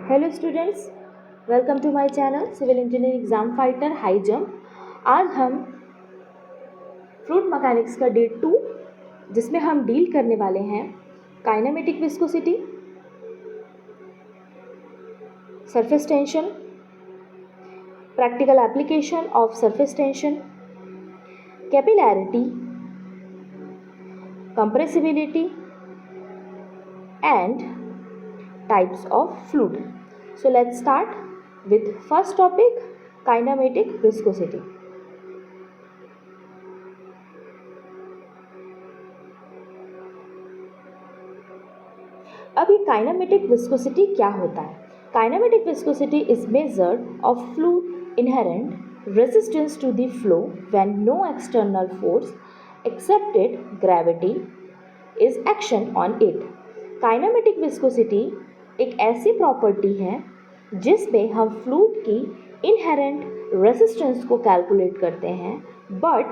Hello students, welcome to my channel civil engineering exam fighter high jump. आज हम fluid mechanics का day 2 जिसमें हम डील करने वाले हैं kinematic viscosity, surface tension, practical application of surface tension, capillarity, compressibility and types of fluid. So let's start with first topic, kinematic viscosity. अब ये काइनेमेटिक विस्कोसिटी क्या होता है? Kinematic viscosity is measured of fluid inherent resistance to the flow when no external force accepted gravity is action on it. Kinematic viscosity एक ऐसी property है जिसमें हम फ्लूइड की इनहेरेंट रेजिस्टेंस को कैलकुलेट करते हैं, बट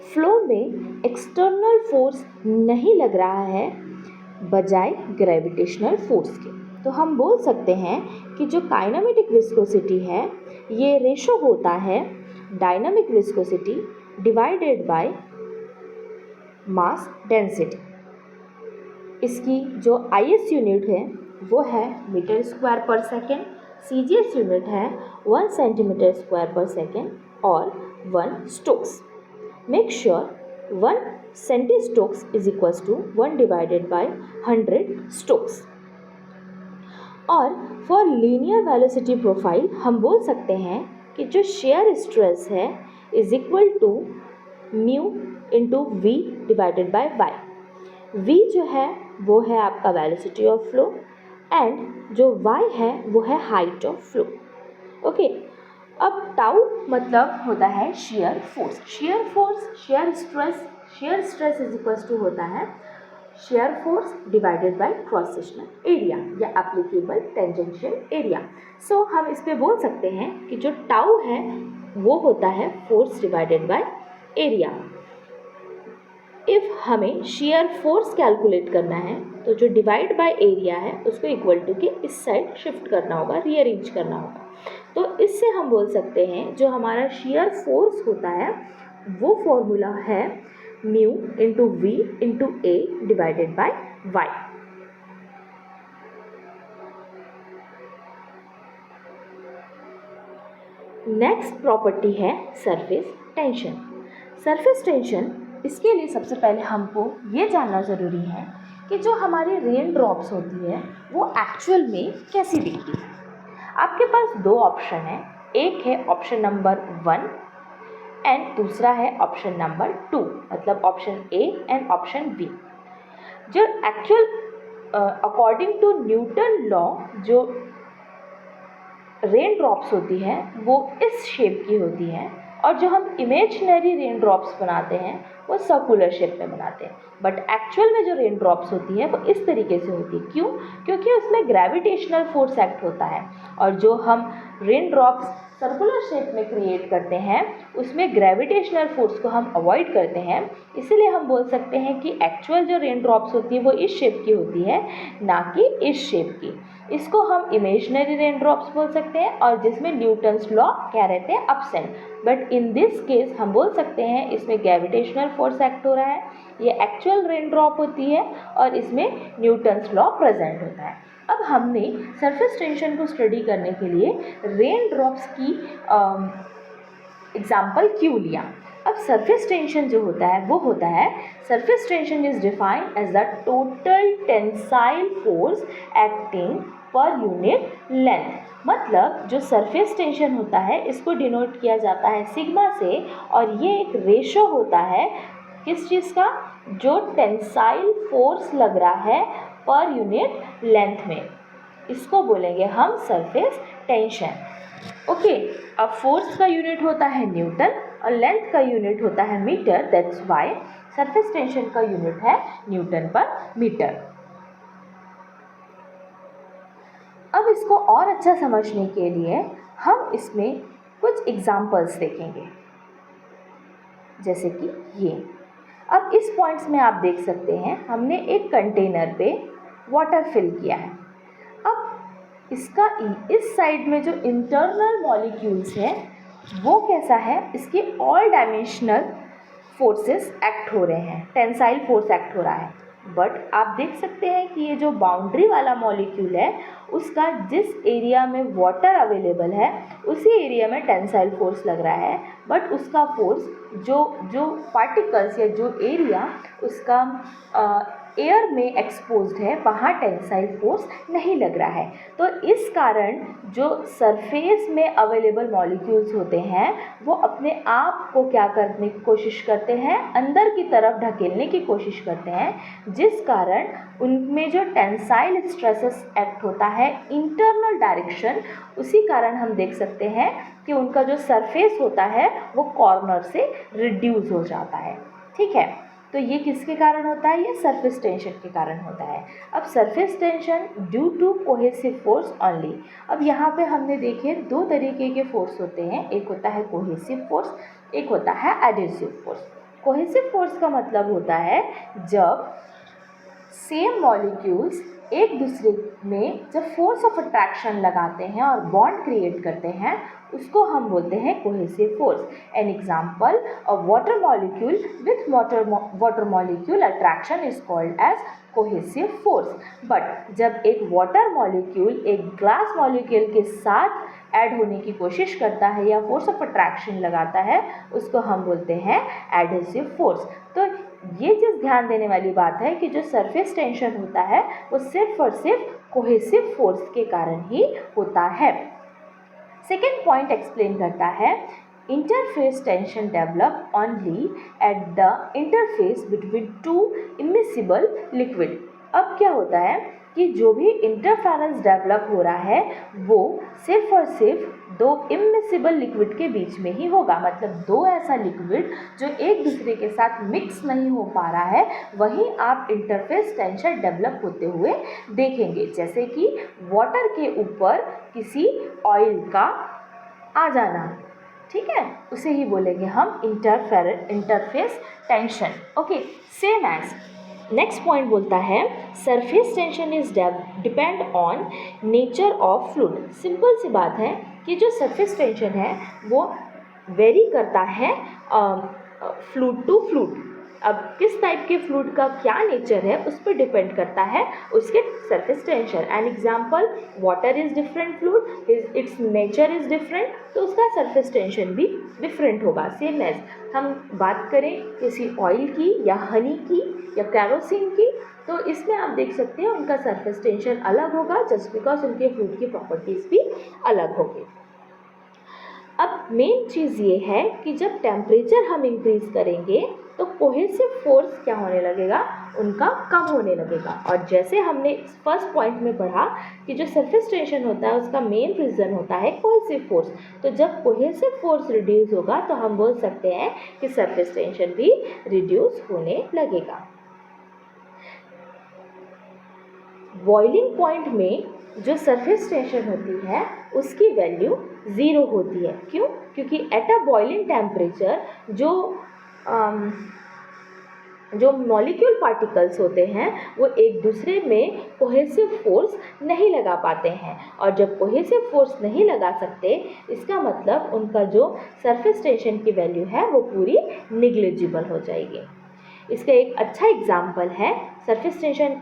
फ्लो में एक्सटर्नल फोर्स नहीं लग रहा है बजाय ग्रेविटेशनल फोर्स के। तो हम बोल सकते हैं कि जो काइनेमेटिक विस्कोसिटी है ये रेशो होता है dynamic viscosity divided by mass density. इसकी जो IS यूनिट है वो है मीटर स्क्वायर पर सेकेंड, CGS यूनिट है 1 सेंटीमीटर स्क्वायर पर सेकेंड और 1 stokes. Make sure 1 centistokes is equals to 1 divided by 100 stokes. और फॉर लीनियर वेलोसिटी प्रोफाइल हम बोल सकते हैं कि जो शेयर स्ट्रेस है is equal to mu into V divided by Y. v जो है वो है आपका वेलोसिटी ऑफ फ्लो एंड जो y है वो है हाइट ऑफ फ्लो। ओके, अब टाउ मतलब होता है shear force. Shear stress is equals to होता है shear force divided by cross sectional area या एप्लीकेबल टेंजेंशियल एरिया। सो हम इस पे बोल सकते हैं कि जो टाउ है वो होता है force divided by area. If हमें शेयर फोर्स कैलकुलेट करना है तो जो डिवाइड बाय एरिया है उसको इक्वल टू के इस साइड शिफ्ट करना होगा, रीअरेंज करना होगा। तो इससे हम बोल सकते हैं जो हमारा शेयर फोर्स होता है वो फॉर्मूला है mu into v into a divided by y. Next property है सरफेस टेंशन। सरफेस टेंशन, इसके लिए सबसे पहले हमको ये जानना ज़रूरी है कि जो हमारी रेन ड्रॉप्स होती है वो एक्चुअल में कैसी दिखती है। आपके पास दो ऑप्शन है, एक है ऑप्शन नंबर 1 एंड दूसरा है ऑप्शन नंबर 2, मतलब option A and option B। जो actual according to Newton law जो रेन ड्रॉप्स होती है वो इस शेप की होती है और जो हम इमेजिनरी रेन ड्रॉप्स बनाते हैं वो सर्कुलर शेप में बनाते हैं। बट एक्चुअल में जो रेन ड्रॉप्स होती है वो इस तरीके से होती है। क्यों? क्योंकि उसमें ग्रेविटेशनल फोर्स एक्ट होता है और जो हम रेन ड्रॉप्स सर्कुलर शेप में क्रिएट करते हैं उसमें ग्रेविटेशनल फोर्स को हम अवॉइड करते हैं। इसीलिए हम बोल सकते हैं कि एक्चुअल जो रेन ड्रॉप्स होती है वो इस शेप की होती है, ना कि इस शेप की। इसको हम इमेजिनरी रेन ड्रॉप्स बोल सकते हैं और जिसमें न्यूटन्स लॉ क्या रहते हैं, absent. But in this case हम बोल सकते हैं इसमें ग्रेविटेशनल फोर्स एक्ट हो रहा है, ये एक्चुअल रेन ड्रॉप होती है और इसमें न्यूटन्स लॉ प्रेजेंट होता है। अब हमने सरफेस टेंशन को स्टडी करने के लिए रेन ड्रॉप्स की एग्जाम्पल क्यों लिया। अब सरफेस टेंशन जो होता है वो होता है, surface tension is defined as the total tensile force acting per unit length. मतलब जो सरफेस टेंशन होता है इसको डिनोट किया जाता है सिग्मा से और ये एक रेशो होता है किस चीज़ का, जो टेंसाइल फोर्स लग रहा है पर यूनिट लेंथ में, इसको बोलेंगे हम सरफेस टेंशन। ओके, अब फोर्स का यूनिट होता है न्यूटन और लेंथ का यूनिट होता है metre, that's why surface tension का यूनिट है न्यूटन पर मीटर। अब इसको और अच्छा समझने के लिए हम इसमें कुछ एग्जाम्पल्स देखेंगे, जैसे कि ये। अब इस पॉइंट्स में आप देख सकते हैं हमने एक कंटेनर पे वाटर फिल किया है। अब इसका ई इस साइड में जो इंटरनल मॉलिक्यूल्स है वो कैसा है, इसके ऑल डायमेंशनल फोर्सेस एक्ट हो रहे हैं, टेंसाइल फोर्स एक्ट हो रहा है। बट आप देख सकते हैं कि ये जो बाउंड्री वाला मॉलिक्यूल है उसका जिस एरिया में वाटर अवेलेबल है उसी एरिया में टेंसाइल फोर्स लग रहा है, बट उसका फोर्स जो पार्टिकल्स या जो एरिया उसका एयर में एक्सपोज्ड है वहाँ टेंसाइल फोर्स नहीं लग रहा है। तो इस कारण जो सरफेस में अवेलेबल मॉलिक्यूल्स होते हैं वो अपने आप को क्या करने की कोशिश करते हैं, अंदर की तरफ ढकेलने की कोशिश करते हैं, जिस कारण उनमें जो टेंसाइल स्ट्रेसेस एक्ट होता है इंटरनल डायरेक्शन, उसी कारण हम देख सकते हैं कि उनका जो सरफेस होता है वो कॉर्नर से रिड्यूस हो जाता है। ठीक है, तो ये किसके कारण होता है, ये सरफेस टेंशन के कारण होता है। अब surface tension due to cohesive force only. अब यहाँ पे हमने देखे दो तरीके के फोर्स होते हैं, एक होता है कोहेसिव फोर्स, एक होता है एडहेसिव फोर्स। कोहेसिव फोर्स का मतलब होता है जब सेम मॉलिक्यूल्स एक दूसरे में जब फोर्स ऑफ अट्रैक्शन लगाते हैं और बॉन्ड क्रिएट करते हैं उसको हम बोलते हैं cohesive force. An example, a water molecule with water molecule attraction is called as cohesive force. But जब एक वाटर मॉलिक्यूल एक ग्लास मॉलिक्यूल के साथ ऐड होने की कोशिश करता है या फोर्स ऑफ अट्रैक्शन लगाता है उसको हम बोलते हैं एडहेसिव फोर्स। तो ये चीज़ ध्यान देने वाली बात है कि जो सरफेस टेंशन होता है वो सिर्फ और सिर्फ कोहेसिव फोर्स के कारण ही होता है। सेकेंड पॉइंट एक्सप्लेन करता है, interface tension develop only at the interface between two immiscible liquid. अब क्या होता है कि जो भी इंटरफेरेंस डेवलप हो रहा है वो सिर्फ और सिर्फ दो इमिसिबल लिक्विड के बीच में ही होगा, मतलब दो ऐसा लिक्विड जो एक दूसरे के साथ मिक्स नहीं हो पा रहा है वहीं आप इंटरफेस टेंशन डेवलप होते हुए देखेंगे। जैसे कि वाटर के ऊपर किसी ऑयल का आ जाना, ठीक है, उसे ही बोलेंगे हम interface tension. Okay, same as next point बोलता है surface tension is depend on nature of fluid. Simple सी बात है कि जो सरफेस टेंशन है वो वेरी करता है फ्लूइड टू फ्लूइड। अब किस टाइप के फ्लूइड का क्या नेचर है उस पर डिपेंड करता है उसके surface tension. An example, water is different fluid, it's nature is different, तो उसका सरफेस टेंशन भी डिफरेंट होगा। सेम एज हम बात करें किसी ऑयल की या हनी की या कैरोसिन की, तो इसमें आप देख सकते हैं उनका सरफेस टेंशन अलग होगा जस्ट बिकॉज उनके फ्लूइड की प्रॉपर्टीज़ भी अलग होगी। अब मेन चीज़ ये है कि जब टेम्परेचर हम इंक्रीज करेंगे तो कोहेसिव फोर्स क्या होने लगेगा, उनका कम होने लगेगा। और जैसे हमने फर्स्ट पॉइंट में पढ़ा कि जो सरफेस टेंशन होता है उसका मेन रीज़न होता है कोहेसिव फोर्स, तो जब कोहेसिव फोर्स रिड्यूस होगा तो हम बोल सकते हैं कि सरफेस टेंशन भी रिड्यूस होने लगेगा। बॉइलिंग पॉइंट में जो सरफेस टेंशन होती है उसकी वैल्यू 0 होती है। क्यों? क्योंकि एट अ बॉइलिंग टेम्परेचर जो मॉलिक्यूल पार्टिकल्स होते हैं वो एक दूसरे में कोहेसिव फोर्स नहीं लगा पाते हैं, और जब कोहेसिव फोर्स नहीं लगा सकते इसका मतलब उनका जो सरफेस टेंशन की वैल्यू है वो पूरी निग्लिजिबल हो जाएगी। इसका एक अच्छा एग्जाम्पल है सरफेस टेंशन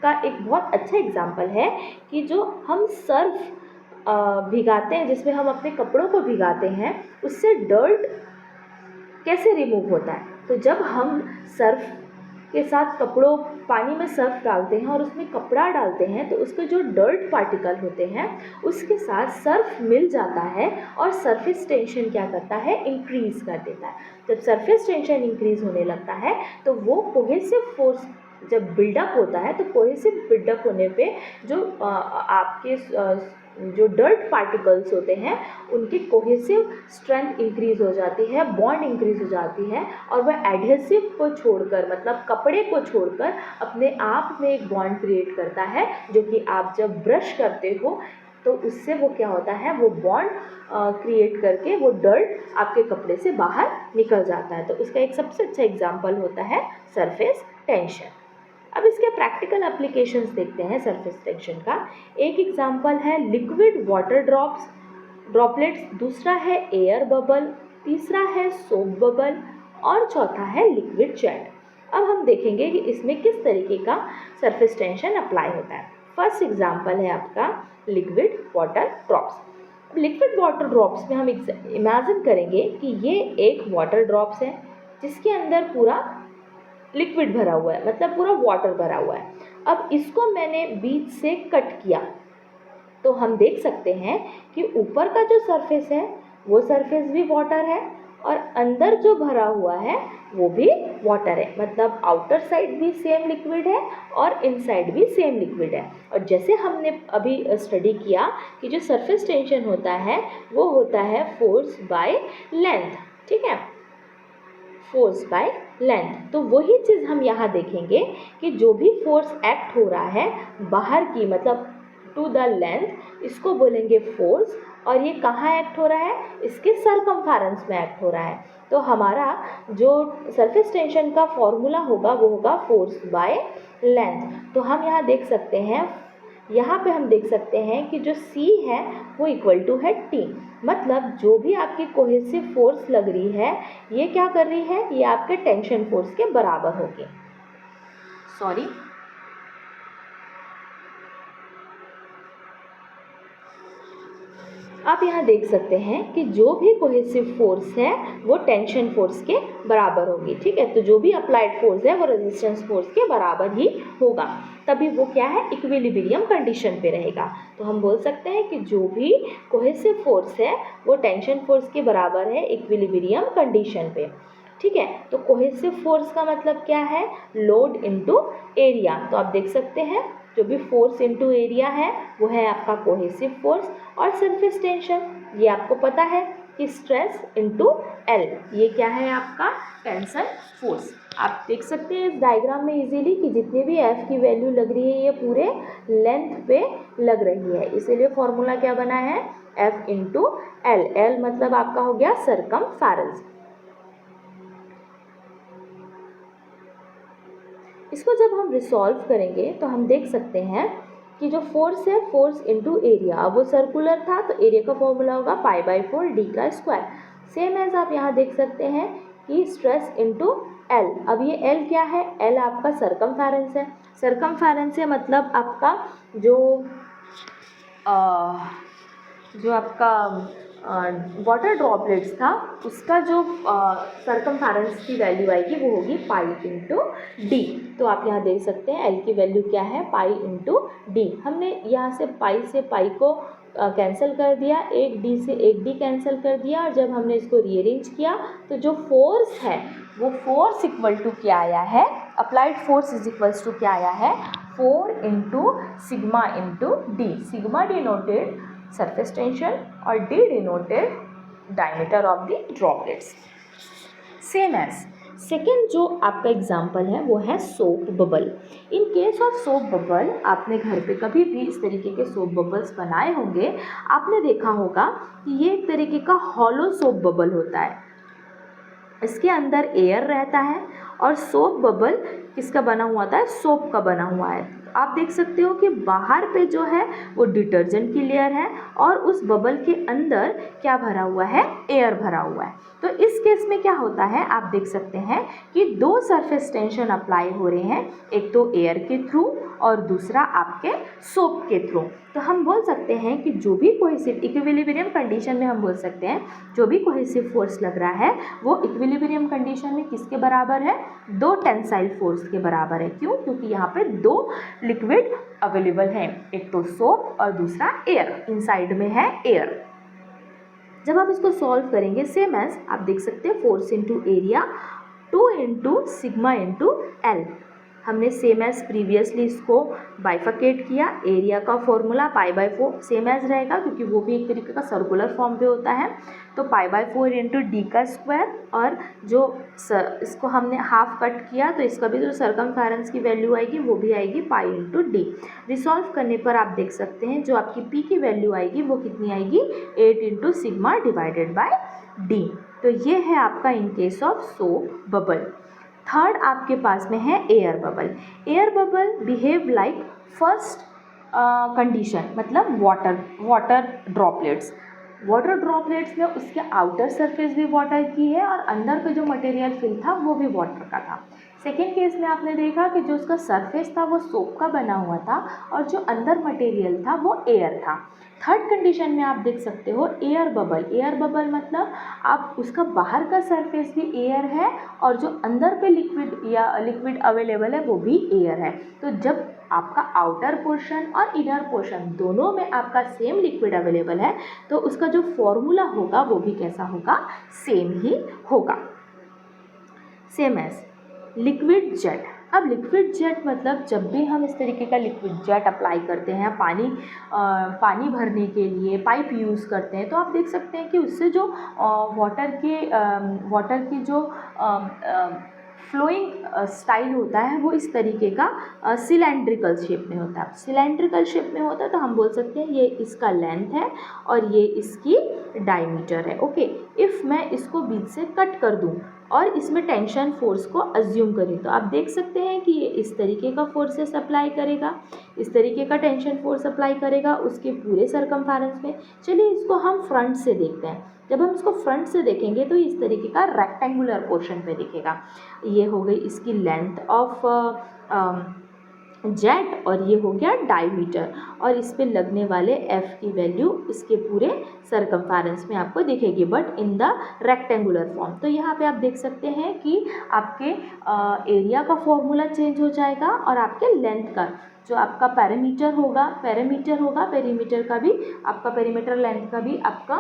का एक बहुत अच्छा एग्जाम्पल है कि जो हम सर्फ भिगाते हैं, जिसमें हम अपने कपड़ों को भिगाते हैं, उससे डर्ट कैसे रिमूव होता है। तो जब हम सर्फ के साथ पानी में सर्फ डालते हैं और उसमें कपड़ा डालते हैं तो उसके जो डर्ट पार्टिकल होते हैं उसके साथ सर्फ मिल जाता है और सरफेस टेंशन क्या करता है, इंक्रीज कर देता है। जब सरफेस टेंशन इंक्रीज होने लगता है तो वो कोहेसिव फोर्स जब बिल्डअप होता है तो कोहेसिव बिल्डअप होने पे जो आपके जो डर्ट पार्टिकल्स होते हैं उनकी कोहेसिव स्ट्रेंथ इंक्रीज हो जाती है, बॉन्ड इंक्रीज हो जाती है, और वह एडहेसिव को छोड़कर मतलब कपड़े को छोड़कर अपने आप में एक बॉन्ड क्रिएट करता है, जो कि आप जब ब्रश करते हो तो उससे वो क्या होता है, वो बॉन्ड क्रिएट करके वो डर्ट आपके कपड़े से बाहर निकल जाता है। तो उसका एक सबसे अच्छा एग्जाम्पल होता है सरफेस टेंशन। अब इसके प्रैक्टिकल एप्लीकेशंस देखते हैं सरफेस टेंशन का। एक एग्जांपल है लिक्विड वाटर ड्रॉपलेट्स, दूसरा है एयर बबल, तीसरा है सोप बबल और चौथा है लिक्विड जेट। अब हम देखेंगे कि इसमें किस तरीके का सरफेस टेंशन अप्लाई होता है। फर्स्ट एग्जांपल है आपका liquid water drops. Liquid water drops में हम इमेजिन करेंगे कि ये एक वाटर ड्रॉप्स है जिसके अंदर पूरा लिक्विड भरा हुआ है, मतलब पूरा वाटर भरा हुआ है। अब इसको मैंने बीच से कट किया तो हम देख सकते हैं कि ऊपर का जो सरफेस है वो सरफेस भी वाटर है और अंदर जो भरा हुआ है वो भी वाटर है, मतलब आउटर साइड भी सेम लिक्विड है और इनसाइड भी सेम लिक्विड है। और जैसे हमने अभी स्टडी किया कि जो सरफेस टेंशन होता है वो होता है फोर्स बाय लेंथ, ठीक है, फोर्स बाय लेंथ। तो वही चीज़ हम यहाँ देखेंगे कि जो भी फोर्स एक्ट हो रहा है बाहर की, मतलब टू द लेंथ, इसको बोलेंगे फोर्स। और ये कहाँ एक्ट हो रहा है, इसके सरकमफेरेंस में एक्ट हो रहा है। तो हमारा जो सरफेस टेंशन का फॉर्मूला होगा वो होगा फोर्स बाय लेंथ। तो हम यहाँ देख सकते हैं, यहाँ पे हम देख सकते हैं कि जो C है वो इक्वल टू है T, मतलब जो भी आपकी कोहेसिव फोर्स लग रही है ये क्या कर रही है, ये आपके टेंशन फोर्स के बराबर होगी। सॉरी, आप यहाँ देख सकते हैं कि जो भी कोहेसिव फोर्स है वो टेंशन फोर्स के बराबर होगी, ठीक है। तो जो भी अप्लाइड फोर्स है वो रेजिस्टेंस फोर्स के बराबर ही होगा, तभी वो क्या है, इक्विलिब्रियम कंडीशन पे रहेगा। तो हम बोल सकते हैं कि जो भी कोहेसिव फोर्स है वो टेंशन फोर्स के बराबर है इक्विलिब्रियम कंडीशन पे, ठीक है। तो कोहेसिव फोर्स का मतलब क्या है, लोड इनटू एरिया। तो आप देख सकते हैं जो भी फोर्स इनटू एरिया है वो है आपका कोहेसिव फोर्स। और सरफेस टेंशन, ये आपको पता है कि स्ट्रेस इनटू एल, ये क्या है आपका टेंशन फोर्स। आप देख सकते हैं इस डायग्राम में इजीली कि जितनी भी एफ की वैल्यू लग रही है ये पूरे लेंथ पे लग रही है, इसीलिए फॉर्मूला क्या बना है, एफ इंटू एल। एल मतलब आपका हो गया सरकमफेरेंस। इसको जब हम रिसॉल्व करेंगे तो हम देख सकते हैं कि जो फोर्स है, फोर्स इनटू एरिया, अब वो सर्कुलर था तो एरिया का फॉर्मूला होगा π/4 d का स्क्वायर। सेम एज आप यहाँ देख सकते हैं कि स्ट्रेस इनटू एल। अब ये एल क्या है, एल आपका सरकमफेरेंस है। सरकमफेरेंस है मतलब आपका जो आपका वाटर ड्रॉपलेट्स था उसका जो सरकमफेरेंस की वैल्यू आएगी वो होगी पाई इंटू डी। तो आप यहाँ देख सकते हैं एल की वैल्यू क्या है, पाई इंटू डी। हमने यहाँ से पाई को कैंसिल कर दिया, एक डी से एक डी कैंसिल कर दिया, और जब हमने इसको रीअरेंज किया तो जो फोर्स है वो फोर्स इक्वल टू क्या आया है, applied force is equals to क्या आया है, 4 into sigma into D. Sigma denoted surface tension और D denoted diameter of the droplets. Same as second जो आपका एग्जाम्पल है वो है soap bubble. In case of soap bubble, आपने घर पे कभी भी इस तरीके के सोप बबल्स बनाए होंगे, आपने देखा होगा कि ये एक तरीके का हॉलो सोप बबल होता है, इसके अंदर एयर रहता है और सोप बबल किसका बना हुआ था, सोप का बना हुआ है। आप देख सकते हो कि बाहर पे जो है वो डिटर्जेंट की लेयर है और उस बबल के अंदर क्या भरा हुआ है, एयर भरा हुआ है। तो इस केस में क्या होता है, आप देख सकते हैं कि दो सरफेस टेंशन अप्लाई हो रहे हैं, एक तो एयर के थ्रू और दूसरा आपके सोप के थ्रू। तो हम बोल सकते हैं कि जो भी कोहेसिव इक्विलिब्रियम कंडीशन में हम बोल सकते हैं जो भी कोहेसिव फोर्स लग रहा है वो इक्विलिब्रियम कंडीशन में किसके बराबर है, दो टेंसाइल फोर्स के बराबर है। क्यों, क्योंकि यहाँ पे दो लिक्विड अवेलेबल है, एक तो सोप और दूसरा एयर, इनसाइड में है एयर। जब हम इसको सॉल्व करेंगे सेम एज आप देख सकते हैं force into area 2 into sigma into L. हमने सेम एज प्रीवियसली इसको बाइफकेट किया, एरिया का फॉर्मूला π/4 सेम एज रहेगा क्योंकि वो भी एक तरीके का सर्कुलर फॉर्म पे होता है। तो π/4 इंटू डी का स्क्वायर, और जो इसको हमने हाफ कट किया तो इसका भी जो सरकमफेरेंस की वैल्यू आएगी वो भी आएगी पाई इंटू डी। रिसॉल्व करने पर आप देख सकते हैं जो आपकी पी की वैल्यू आएगी वो कितनी आएगी, 8 into sigma divided by D. तो ये है आपका इन case of soap bubble. Third आपके पास में है air bubble. Air bubble behave like first condition, मतलब वाटर ड्रॉपलेट्स। वाटर ड्रॉपलेट्स में उसके आउटर सरफेस भी वाटर की है और अंदर का जो मटेरियल फिल था वो भी वाटर का था। सेकेंड केस में आपने देखा कि जो उसका सरफेस था वो सोप का बना हुआ था और जो अंदर मटेरियल था वो एयर था। थर्ड कंडीशन में आप देख सकते हो एयर बबल। एयर बबल मतलब आप उसका बाहर का सरफेस भी एयर है और जो अंदर पे लिक्विड अवेलेबल है वो भी एयर है। तो जब आपका आउटर पोर्शन और इनर पोर्शन दोनों में आपका सेम लिक्विड अवेलेबल है तो उसका जो फॉर्मूला होगा वो भी कैसा होगा, सेम ही होगा। Same as liquid jet. अब लिक्विड जेट मतलब जब भी हम इस तरीके का लिक्विड जेट अप्लाई करते हैं, पानी भरने के लिए पाइप यूज़ करते हैं, तो आप देख सकते हैं कि उससे जो वाटर की जो फ्लोइंग स्टाइल होता है वो इस तरीके का सिलेंड्रिकल शेप में होता है। सिलेंड्रिकल शेप में होता है तो हम बोल सकते हैं ये इसका लेंथ है और ये इसकी डायमीटर है। ओके, इफ़ मैं इसको बीच से कट कर दूं और इसमें टेंशन फोर्स को अज्यूम करें तो आप देख सकते हैं कि ये इस तरीके का फोर्सेस अप्लाई करेगा, इस तरीके का टेंशन फोर्स अप्लाई करेगा उसके पूरे सरकमफेरेंस में। चलिए इसको हम फ्रंट से देखते हैं। जब हम इसको फ्रंट से देखेंगे तो इस तरीके का रेक्टेंगुलर पोर्शन पे दिखेगा। ये हो गई इसकी लेंथ ऑफ जेट और ये हो गया डायमीटर और इस पे लगने वाले F की वैल्यू इसके पूरे सरकमफेरेंस में आपको दिखेगी, but in the rectangular form. तो यहाँ पे आप देख सकते हैं कि आपके एरिया का फॉर्मूला चेंज हो जाएगा और आपके लेंथ का जो आपका पेरीमीटर का भी आपका पेरीमीटर लेंथ का भी आपका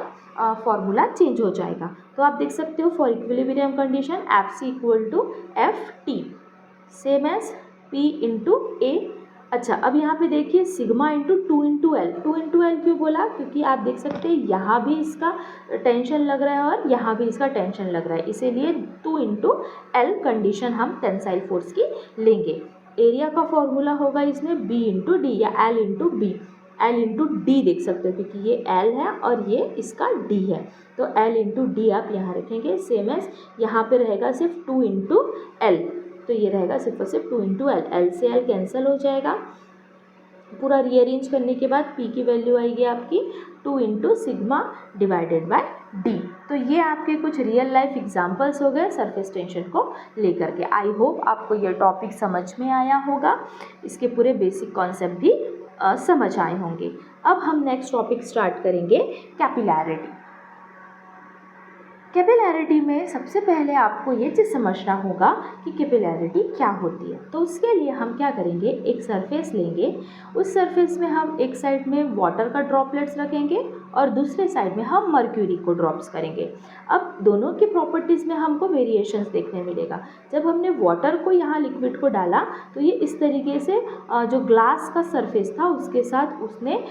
फॉर्मूला चेंज हो जाएगा। तो आप देख सकते हो for equilibrium condition FC equal to FT same as P into A। अच्छा, अब यहाँ पे देखिए sigma into 2 into L. 2 into L क्यों बोला, क्योंकि आप देख सकते हैं यहाँ भी इसका टेंशन लग रहा है और यहाँ भी इसका टेंशन लग रहा है, इसीलिए 2 इंटू एल कंडीशन हम टेंसाइल फोर्स की लेंगे। एरिया का फॉर्मूला होगा इसमें B इंटू डी या L into B, L into D देख सकते हो क्योंकि ये L है और ये इसका D है, तो L इंटू डी आप यहाँ रखेंगे। सेम एज यहाँ पे रहेगा सिर्फ 2 इंटू एल, तो ये रहेगा सिर्फ और सिर्फ 2 इंटू एल। एल से एल कैंसिल हो जाएगा। पूरा रीअरेंज करने के बाद P की वैल्यू आएगी आपकी 2 into sigma divided by D. तो ये आपके कुछ रियल लाइफ एग्जांपल्स हो गए सरफेस टेंशन को लेकर के। आई होप आपको ये टॉपिक समझ में आया होगा, इसके पूरे बेसिक कॉन्सेप्ट भी समझ आए होंगे। अब हम नेक्स्ट टॉपिक स्टार्ट करेंगे, कैपिलैरिटी। कैपिलैरिटी में सबसे पहले आपको ये चीज़ समझना होगा कि कैपिलैरिटी क्या होती है। तो उसके लिए हम क्या करेंगे, एक सरफेस लेंगे, उस सरफेस में हम एक साइड में वाटर का ड्रॉपलेट्स रखेंगे और दूसरे साइड में हम मर्क्यूरी को ड्रॉप्स करेंगे। अब दोनों की प्रॉपर्टीज़ में हमको वेरिएशंस देखने मिलेगा। जब हमने वाटर को यहाँ लिक्विड को डाला तो ये इस तरीके से जो ग्लास का सरफेस था उसके साथ उसने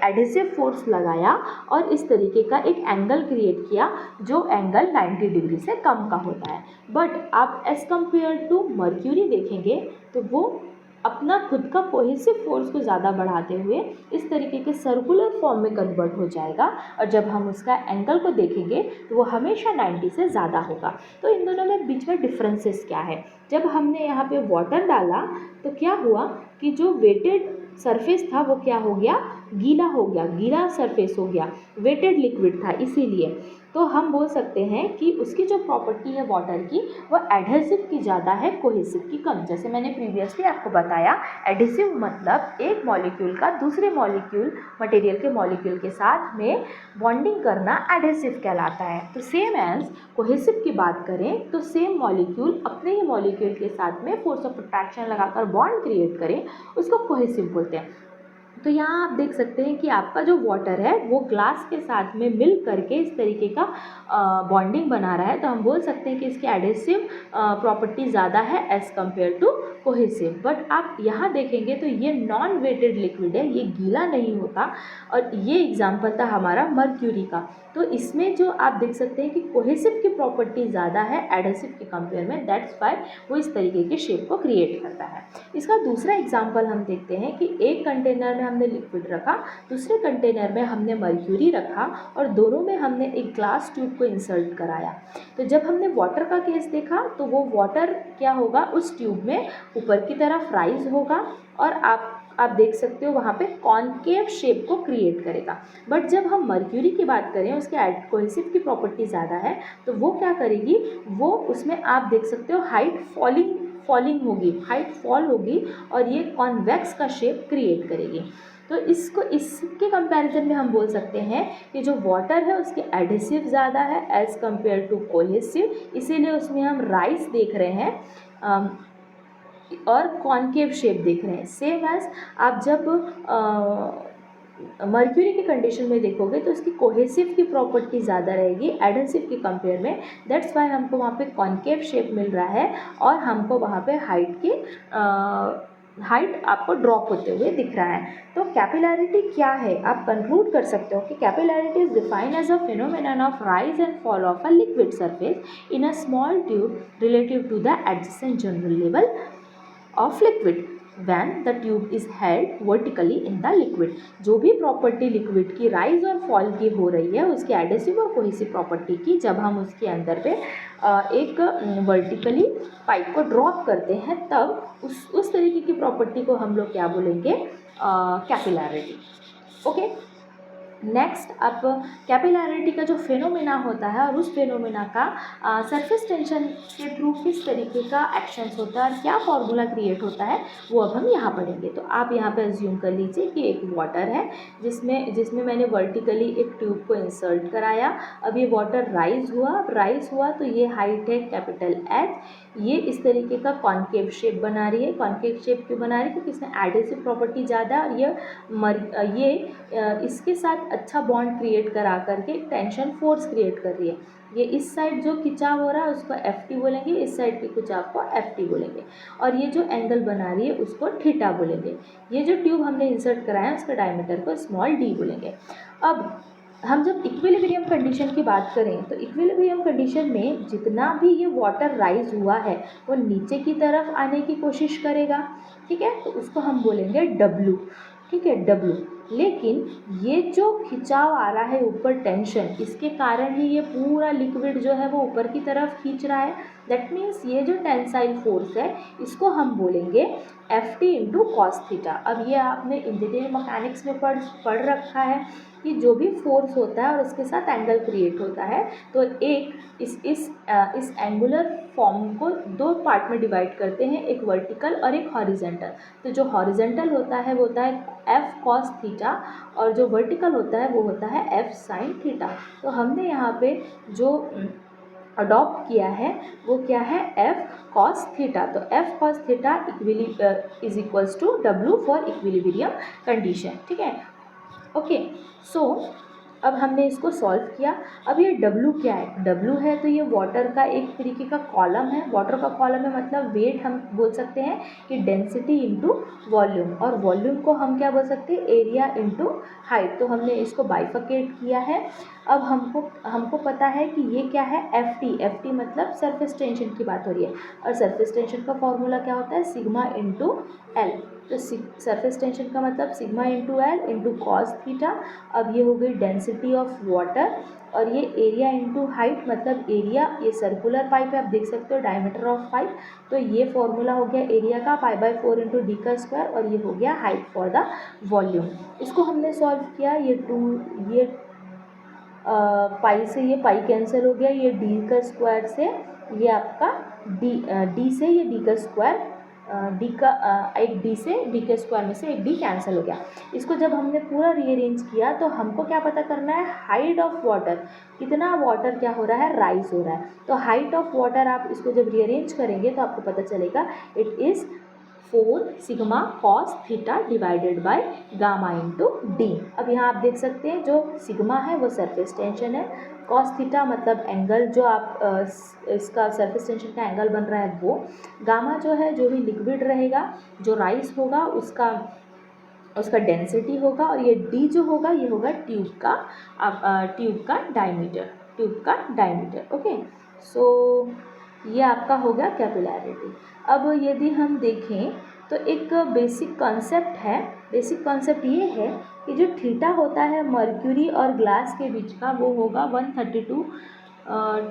एडहेसिव फोर्स लगाया और इस तरीके का एक एंगल क्रिएट किया जो एंगल 90 डिग्री से कम का होता है। बट आप एज कम्पेयर टू मर्क्यूरी देखेंगे तो वो अपना खुद का कोहेसिव फोर्स को ज़्यादा बढ़ाते हुए इस तरीके के सर्कुलर फॉर्म में कन्वर्ट हो जाएगा और जब हम उसका एंगल को देखेंगे तो वो हमेशा 90 से ज़्यादा होगा। तो इन दोनों में बीच में डिफरेंसेस क्या है, जब हमने यहाँ पे वाटर डाला तो क्या हुआ कि जो वेटेड सरफेस था वो क्या हो गया, गीला हो गया, गीला सरफेस हो गया, वेटेड लिक्विड था, इसीलिए तो हम बोल सकते हैं कि उसकी जो प्रॉपर्टी है वाटर की वो एडहेसिव की ज़्यादा है, कोहेसिव की कम। जैसे मैंने प्रीवियसली आपको बताया, एडहेसिव मतलब एक मॉलिक्यूल का दूसरे मटेरियल के मॉलिक्यूल के साथ में बॉन्डिंग करना एडहेसिव कहलाता है। तो सेम एज कोहेसिव की बात करें तो सेम मॉलिक्यूल अपने ही मॉलिक्यूल के साथ में फोर्स ऑफ अट्रैक्शन लगाकर बॉन्ड क्रिएट करें उसको कोहेसिव बोलते हैं। तो यहाँ आप देख सकते हैं कि आपका जो वाटर है वो ग्लास के साथ में मिल करके इस तरीके का बॉन्डिंग बना रहा है, तो हम बोल सकते हैं कि इसकी एडहेसिव प्रॉपर्टी ज़्यादा है as compare to cohesive. But आप यहाँ देखेंगे तो ये नॉन वेटेड लिक्विड है, ये गीला नहीं होता और ये एग्जाम्पल था हमारा मर्क्यूरी का। तो इसमें जो आप देख सकते हैं कि कोहेसिव की प्रॉपर्टी ज़्यादा है एडहेसिव के कंपेयर में, दैट्स वाई वो इस तरीके के शेप को क्रिएट करता है। इसका दूसरा एग्जाम्पल हम देखते हैं कि एक कंटेनर में हमने लिक्विड रखा, दूसरे कंटेनर में हमने मर्क्यूरी रखा और दोनों में हमने एक ग्लास ट्यूब को इंसर्ट कराया। तो जब हमने वाटर का केस देखा तो वो वाटर क्या होगा, उस ट्यूब में ऊपर की तरफ राइज होगा और आप देख सकते हो वहाँ पे कॉन्केव शेप को क्रिएट करेगा। बट जब हम मर्क्यूरी की बात करें, उसके एडकोहेसिव की प्रॉपर्टी ज़्यादा है, तो वो क्या करेगी, वो उसमें आप देख सकते हो हाइट फॉलिंग होगी, हाइट फॉल होगी और ये कॉन्वेक्स का शेप क्रिएट करेगी। तो इसके कंपैरिजन में हम बोल सकते हैं कि जो वाटर है उसके एडहेसिव ज़्यादा है एज़ कम्पेयर टू कोहेसिव, इसीलिए उसमें हम राइस देख रहे हैं और कॉन्केव शेप देख रहे हैं। सेम एज आप जब मर्क्यूरी की कंडीशन में देखोगे तो उसकी कोहेसिव की प्रॉपर्टी ज़्यादा रहेगी एडहेसिव के कंपेयर में, दैट्स वाई हमको वहाँ पे कॉन्केव शेप मिल रहा है और हमको वहाँ पे हाइट आपको ड्रॉप होते हुए दिख रहा है। तो कैपिलैरिटी क्या है, आप कंक्लूड कर सकते हो कि capillarity is defined as a phenomenon of rise and fall of a liquid surface in a small tube relative to the adjacent general level of liquid when the tube is held vertically in the liquid। जो भी property liquid की rise और fall की हो रही है उसकी adhesive और कोहेसिव प्रॉपर्टी की, जब हम उसके अंदर पे एक वर्टिकली पाइप को ड्रॉप करते हैं तब उस तरीके की प्रॉपर्टी को हम लोग क्या बोलेंगे, कैपिलैरिटी। ओके, नेक्स्ट अब कैपिलैरिटी का जो फेनोमेना होता है और उस फेनोमेना का सरफेस टेंशन के थ्रू किस तरीके का एक्शंस होता है और क्या फॉर्मूला क्रिएट होता है वो अब हम यहाँ पढ़ेंगे। तो आप यहाँ पे अज्यूम कर लीजिए कि एक वाटर है जिसमें मैंने वर्टिकली एक ट्यूब को इंसर्ट कराया। अब ये वाटर राइज हुआ तो ये हाइट है कैपिटल एच, ये इस तरीके का कॉन्केव शेप बना रही है। कॉन्केव शेप क्यों बना रही है, क्योंकि इसमें एडहेसिव प्रॉपर्टी ज़्यादा और ये इसके साथ अच्छा बॉन्ड क्रिएट करा करके टेंशन फोर्स क्रिएट कर रही है। ये इस साइड जो खिंचाव हो रहा है उसको Ft बोलेंगे, इस साइड के खिंचाव को Ft बोलेंगे और ये जो एंगल बना रही है उसको थीटा बोलेंगे। ये जो ट्यूब हमने इंसर्ट कराया है उसका डायमीटर को स्मॉल d बोलेंगे। अब हम जब इक्विलिब्रियम कंडीशन की बात करें तो इक्विलिब्रियम कंडीशन में जितना भी ये वाटर राइज हुआ है वो नीचे की तरफ आने की कोशिश करेगा, ठीक है, तो उसको हम बोलेंगे W, ठीक है, W। लेकिन ये जो खिंचाव आ रहा है ऊपर टेंशन, इसके कारण ही ये पूरा लिक्विड जो है वो ऊपर की तरफ खींच रहा है। दैट मीन्स ये जो टेंसाइल फोर्स है इसको हम बोलेंगे Ft इंटू कॉस थीटा। अब ये आपने इंजीनियरिंग मैकेनिक्स में पढ़ रखा है कि जो भी फोर्स होता है और उसके साथ एंगल क्रिएट होता है तो एक इस एंगुलर फॉर्म को दो पार्ट में डिवाइड करते हैं, एक वर्टिकल और एक हॉरिजेंटल। तो जो हॉरिजेंटल होता है वो होता है F cos थीटा और जो वर्टिकल होता है वो होता है F sin थीटा। तो हमने यहाँ पे जो अडॉप्ट किया है वो क्या है, F cos थीटा। तो F cos theta is equals to W for equilibrium condition, ठीक है। ओके, सो अब हमने इसको सॉल्व किया। अब ये W क्या है, W है तो ये वाटर का एक तरीके का कॉलम है। वाटर का कॉलम है मतलब वेट हम बोल सकते हैं कि डेंसिटी इंटू वॉल्यूम, और वॉल्यूम को हम क्या बोल सकते हैं, एरिया इंटू हाइट। तो हमने इसको बाइफकेट किया है। अब हमको पता है कि ये क्या है, Ft मतलब सरफेस टेंशन की बात हो रही है और सरफेस टेंशन का फॉर्मूला क्या होता है, सिग्मा इंटू एल। तो सरफेस टेंशन का मतलब sigma into L into cos theta. अब ये हो गई डेंसिटी ऑफ वाटर और ये एरिया इंटू हाइट मतलब एरिया, ये सर्कुलर पाइप है आप देख सकते हो, डायमीटर ऑफ पाइप। तो ये फॉर्मूला हो गया एरिया का π/4 इंटू डी का स्क्वायर और ये हो गया हाइट फॉर द वॉल्यूम। इसको हमने सॉल्व किया, ये पाई से ये पाई कैंसिल हो गया, ये डी का स्क्वायर से ये आपका डी से ये डी का स्क्वायर, एक डी से डी के स्क्वायर में से एक डी कैंसिल हो गया। इसको जब हमने पूरा रीअरेंज किया तो हमको क्या पता करना है, हाइट ऑफ वाटर, कितना वाटर क्या हो रहा है, राइज हो रहा है। तो हाइट ऑफ वाटर आप इसको जब रीअरेंज करेंगे तो आपको पता चलेगा it is 4 sigma cos theta divided by gamma into D. अब यहाँ आप देख सकते हैं जो सिग्मा है वो सरफेस टेंशन है, कॉस थीटा मतलब एंगल जो आप इसका सरफेस टेंशन का एंगल बन रहा है वो, गामा जो है जो भी लिक्विड रहेगा जो राइज होगा उसका डेंसिटी होगा और ये डी जो होगा ये होगा ट्यूब का डायमीटर। ओके, सो ये आपका हो गया कैपिलैरिटी। अब यदि हम देखें तो एक बेसिक कॉन्सेप्ट है, बेसिक कॉन्सेप्ट ये है कि जो थीटा होता है मर्क्यूरी और ग्लास के बीच का वो होगा 132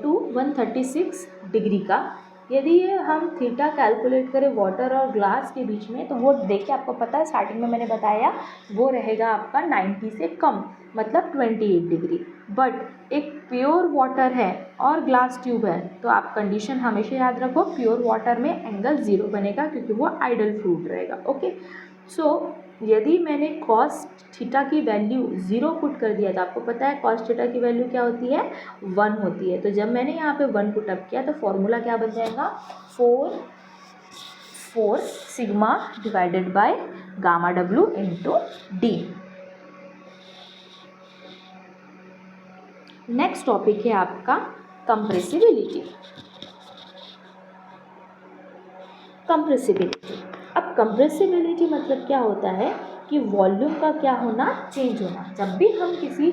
टू 136 डिग्री का। यदि ये हम थीटा कैलकुलेट करें वाटर और ग्लास के बीच में तो वो देखिए आपको पता है स्टार्टिंग में मैंने बताया वो रहेगा आपका 90 से कम, मतलब 28 डिग्री। बट एक प्योर वाटर है और ग्लास ट्यूब है तो आप कंडीशन हमेशा याद रखो, प्योर वाटर में एंगल 0 बनेगा क्योंकि वो आइडल फ्लूइड रहेगा। ओके, सो यदि मैंने कॉस थीटा की वैल्यू 0 पुट कर दिया तो आपको पता है कॉस थीटा की वैल्यू क्या होती है, 1 होती है। तो जब मैंने यहाँ पे 1 पुट अप किया तो फॉर्मूला क्या बन जाएगा, 4 sigma divided by gamma W into D. Next topic है आपका कंप्रेसिबिलिटी। कंप्रेसिबिलिटी, अब कंप्रेसिबिलिटी मतलब क्या होता है कि वॉल्यूम का क्या होना, चेंज होना। जब भी हम किसी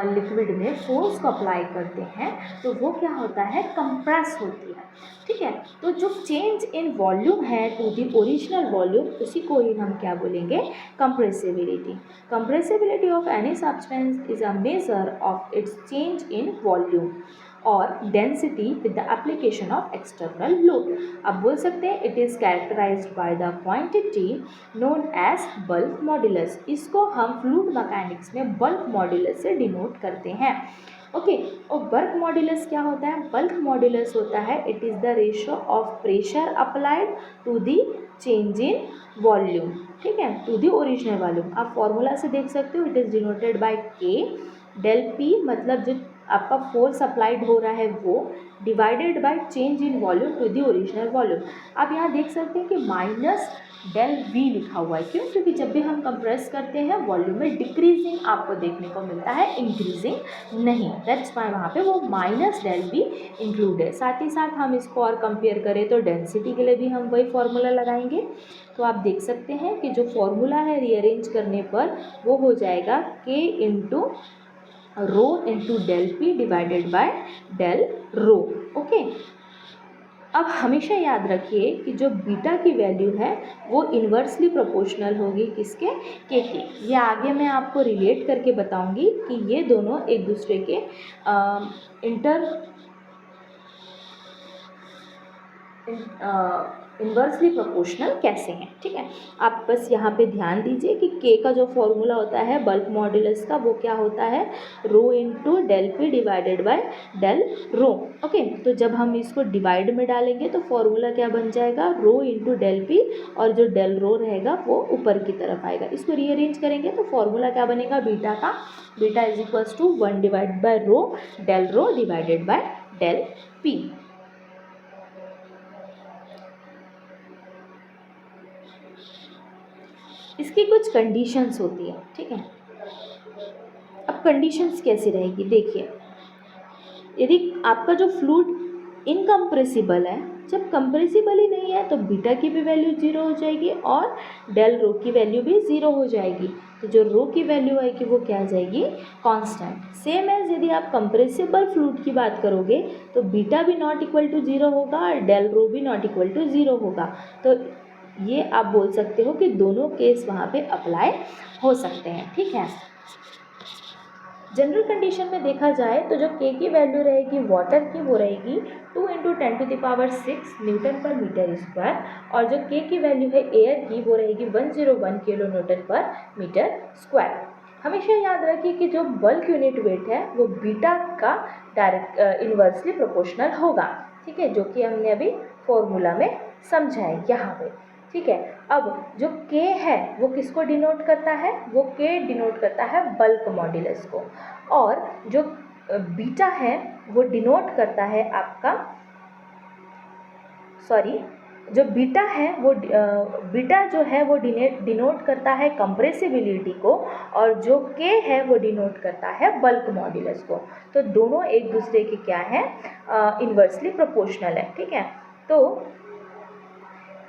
लिक्विड में फोर्स को अप्लाई करते हैं तो वो क्या होता है, कंप्रेस होती है। ठीक है, तो जो चेंज इन वॉल्यूम है टू द ओरिजिनल वॉल्यूम उसी को ही हम क्या बोलेंगे, compressibility. Compressibility of any substance is a measure of its change in volume और density with the application of external load. अब बोल सकते हैं it is characterized by the quantity known as bulk modulus. इसको हम फ्लूइड मैकेनिक्स में bulk modulus से denote करते हैं। ओके, और बल्क मॉड्यूलस क्या होता है, बल्क मॉड्यूलस होता है it is the ratio of pressure applied to the change in volume. ठीक है, टू द ओरिजिनल वॉल्यूम। आप फॉर्मूला से देख सकते हो, it is denoted by K del P, मतलब जो आपका फोर्स अप्लाइड हो रहा है वो, divided by change in volume to the original volume. आप यहाँ देख सकते हैं कि माइनस डेल वी लिखा हुआ है, क्यों, क्योंकि जब भी हम कंप्रेस करते हैं वॉल्यूम में डिक्रीजिंग आपको देखने को मिलता है, इंक्रीजिंग नहीं। दैट्स वाई वहाँ पे वो माइनस डेल वी इंक्लूड है। साथ ही साथ हम इसको और कंपेयर करें तो डेंसिटी के लिए भी हम वही फॉर्मूला लगाएंगे। तो आप देख सकते हैं कि जो फॉर्मूला है रीअरेंज करने पर वो हो जाएगा K into rho into del P divided by del rho. Okay, अब हमेशा याद रखिए कि जो बीटा की वैल्यू है वो इन्वर्सली प्रोपोर्शनल होगी किसके, के की। ये आगे मैं आपको रिलेट करके बताऊंगी कि ये दोनों एक दूसरे के इन्वर्सली प्रोपोर्शनल कैसे हैं। ठीक है, आप बस यहाँ पे ध्यान दीजिए कि के का जो फॉर्मूला होता है बल्क मॉड्यूलस का वो क्या होता है, rho into del P divided by del rho. Okay, तो जब हम इसको डिवाइड में डालेंगे तो फॉर्मूला क्या बन जाएगा, रो इंटू डेल पी, और जो डेल रो रहेगा वो ऊपर की तरफ आएगा। इसको रीअरेंज करेंगे तो फॉर्मूला क्या बनेगा, बीटा का, beta is equals to 1 divide by rho del rho divided by del P. इसकी कुछ कंडीशंस होती है। ठीक है, अब कंडीशंस कैसी रहेगी, देखिए, यदि आपका जो फ्लूइड इनकम्प्रेसिबल है, जब कंप्रेसिबल ही नहीं है तो बीटा की भी वैल्यू 0 हो जाएगी और डेल रो की वैल्यू भी 0 हो जाएगी। तो जो रो की वैल्यू आएगी वो क्या आ जाएगी, कांस्टेंट। सेम एज यदि आप कंप्रेसिबल फ्लूइड की बात करोगे तो बीटा भी नॉट इक्वल टू 0 होगा और डेल रो भी नॉट इक्वल टू 0 होगा। तो ये आप बोल सकते हो कि दोनों केस वहाँ पे अप्लाई हो सकते हैं। ठीक है, जनरल कंडीशन में देखा जाए तो जो के की वैल्यू रहेगी वाटर की वो रहेगी 2 into 10⁶ Newton per metre square, और जो के की वैल्यू है एयर की वो रहेगी 101 kilo Newton per metre square. हमेशा याद रखिए कि जो बल्क यूनिट वेट है वो बीटा का डायरेक्ट इन्वर्सली प्रोपोर्शनल होगा। ठीक है, जो कि हमने अभी फॉर्मूला में समझा है यहाँ पे। ठीक है, अब जो के है वो किसको डिनोट करता है, वो के डिनोट करता है बल्क मॉड्यूलस को, और जो बीटा है वो डिनोट करता है आपका, सॉरी, जो बीटा है वो बीटा जो है वो डिनोट करता है कंप्रेसिबिलिटी को, और जो के है वो डिनोट करता है बल्क मॉड्यूलस को। तो दोनों एक दूसरे के क्या है, इन्वर्सली प्रोपोर्शनल है। ठीक है, तो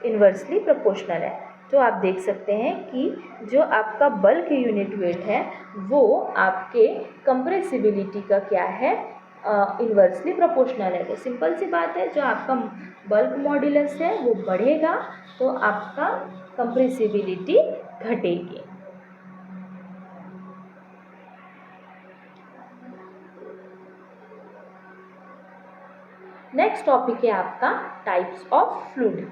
इन्वर्सली प्रोपोर्शनल है। तो आप देख सकते हैं कि जो आपका बल्क यूनिट वेट है वो आपके कंप्रेसिबिलिटी का क्या है, इन्वर्सली प्रोपोर्शनल है। तो सिंपल सी बात है, जो आपका बल्क मॉड्यूलस है वो बढ़ेगा तो आपका कंप्रेसिबिलिटी घटेगी। नेक्स्ट टॉपिक है आपका types of fluid.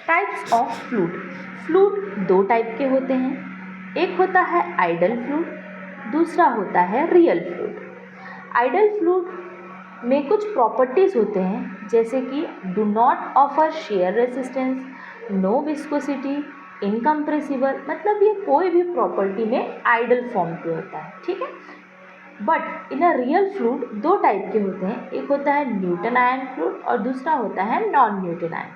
Types of fluid. Fluid दो टाइप के होते हैं, एक होता है आइडल फ्लूइड, दूसरा होता है रियल फ्लूइड। आइडल फ्लूइड में कुछ प्रॉपर्टीज होते हैं जैसे कि do not offer shear resistance, no viscosity, incompressible, मतलब ये कोई भी प्रॉपर्टी में आइडल फॉर्म पे होता है, ठीक है। But in a real fluid दो टाइप के होते हैं, एक होता है न्यूटन आयन फ्लूइड और दूसरा होता है नॉन न्यूटन आयन।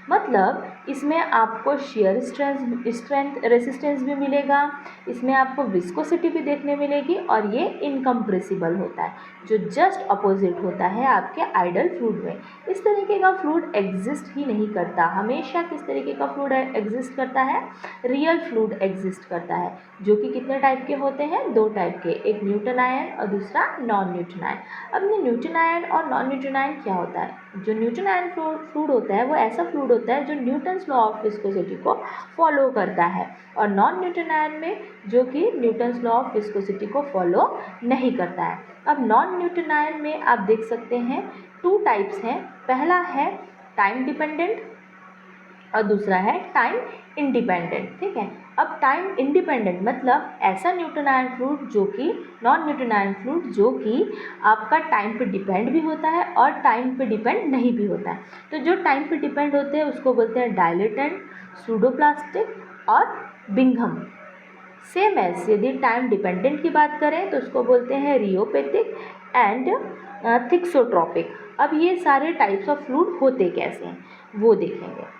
मतलब इसमें आपको शेयर स्ट्रेंथ रेसिस्टेंस भी मिलेगा, इसमें आपको विस्कोसिटी भी देखने मिलेगी और ये इनकम्प्रेसिबल होता है, जो जस्ट अपोजिट होता है आपके आइडल फ्लूइड में। इस तरीके का फ्लूइड एग्जिस्ट ही नहीं करता। हमेशा किस तरीके का फ्लूइड एग्जिस्ट करता है? रियल फ्लूइड एग्जिस्ट करता है, जो कि कितने टाइप के होते हैं? दो टाइप के, एक न्यूटन आयन और दूसरा नॉन न्यूटन आयन। अब ये न्यूटन आयन और नॉन न्यूटन आयन क्या होता है? जो न्यूटन आयन फ्लूइड होता है वो ऐसा फ्लूइड होता है जो न्यूटन्स लॉ ऑफ विस्कोसिटी को फॉलो करता है, और नॉन न्यूटन आयन में जो कि न्यूटन्स लॉ ऑफ विस्कोसिटी को फॉलो नहीं करता है। अब नॉन न्यूटन आयन में आप देख सकते हैं टू टाइप्स हैं, पहला है टाइम डिपेंडेंट और दूसरा है टाइम इंडिपेंडेंट, ठीक है। अब टाइम इंडिपेंडेंट मतलब ऐसा न्यूटन आयन फ्लूइड जो कि नॉन न्यूटन आयन फ्लूइड जो कि आपका टाइम पे डिपेंड भी होता है और टाइम पे डिपेंड नहीं भी होता है। तो जो टाइम पे डिपेंड होते हैं उसको बोलते हैं डायलेटेंट, सूडोप्लास्टिक और बिंघम। सेम एज यदि टाइम डिपेंडेंट की बात करें तो उसको बोलते हैं रियोपैथिक एंड थिक्सोट्रॉपिक। अब ये सारे टाइप्स ऑफ फ्लूइड होते कैसे हैं वो देखेंगे।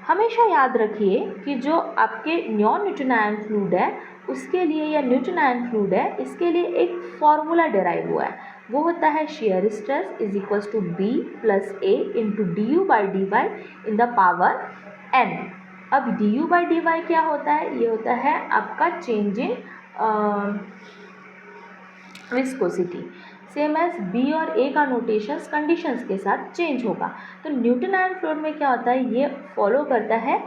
हमेशा याद रखिए कि जो आपके नॉन न्यूटन आयन फ्लूइड है उसके लिए, या न्यूटन आयन फ्लूइड है, इसके लिए एक फॉर्मूला डिराइव हुआ है, वो होता है shear stress is equals to B plus A into D U by D Y in the power N. अब D U by D Y क्या होता है? ये होता है आपका change in viscosity. Same as B और ए का नोटेशंस कंडीशंस के साथ चेंज होगा। तो न्यूटन आयन फ्लूइड में क्या होता है? ये फॉलो करता है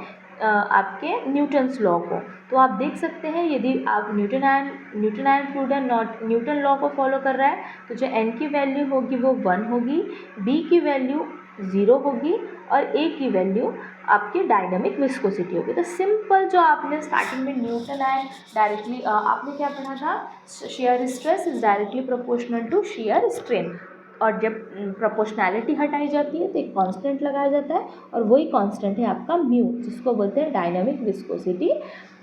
आपके न्यूटन्स लॉ को। तो आप देख सकते हैं यदि आप न्यूटन आयन फ्लूइड है, नॉट न्यूटन लॉ को फॉलो कर रहा है, तो जो एन की वैल्यू होगी वो 1 होगी, बी की वैल्यू 0 होगी और ए की वैल्यू आपकी डायनामिक विस्कोसिटी होगी। तो सिंपल जो आपने स्टार्टिंग में न्यूटन आयन डायरेक्टली आपने क्या पढ़ा था? Shear stress is directly proportional to shear strain, और जब प्रोपोर्शनैलिटी हटाई जाती है तो एक कांस्टेंट लगाया जाता है और वही कांस्टेंट है आपका म्यू, जिसको बोलते हैं डायनामिक विस्कोसिटी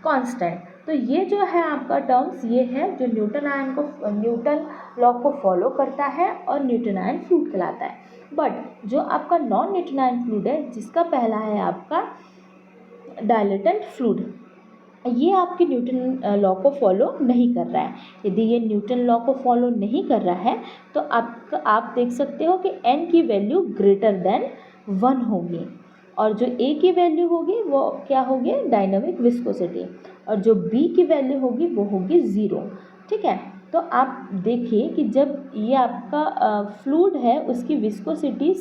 कांस्टेंट। तो ये जो है आपका टर्म्स ये है जो न्यूटन लॉ को फॉलो करता है और न्यूटन आयन फ्लूइड कहलाता है। बट जो आपका नॉन न्यूटन आयन फ्लूइड है जिसका पहला है आपका डायलेटेंट फ्लूइड, ये आपके न्यूटन लॉ को फॉलो नहीं कर रहा है। यदि ये न्यूटन लॉ को फॉलो नहीं कर रहा है तो आप देख सकते हो कि n की वैल्यू ग्रेटर देन 1 होगी, और जो a की वैल्यू होगी वो क्या होगी? डायनामिक विस्कोसिटी, और जो b की वैल्यू होगी वो होगी 0, ठीक है। तो आप देखिए कि जब ये आपका फ्लूइड है उसकी विस्कोसिटी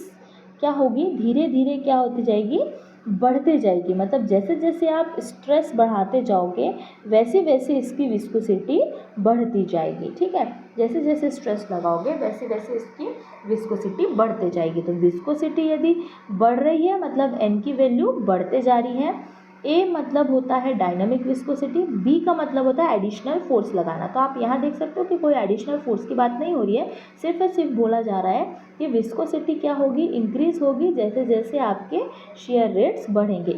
क्या होगी? धीरे धीरे क्या होती जाएगी? बढ़ते जाएगी। मतलब जैसे जैसे आप स्ट्रेस बढ़ाते जाओगे वैसे वैसे इसकी विस्कोसिटी बढ़ती जाएगी, ठीक है। जैसे जैसे स्ट्रेस लगाओगे वैसे वैसे इसकी विस्कोसिटी बढ़ते जाएगी। तो विस्कोसिटी यदि बढ़ रही है मतलब एन की वैल्यू बढ़ते जा रही है। ए मतलब होता है डायनामिक विस्कोसिटी, बी का मतलब होता है एडिशनल फोर्स लगाना। तो आप यहाँ देख सकते हो कि कोई एडिशनल फोर्स की बात नहीं हो रही है, सिर्फ और सिर्फ बोला जा रहा है कि विस्कोसिटी क्या होगी? इंक्रीज होगी जैसे जैसे आपके शेयर रेट्स बढ़ेंगे।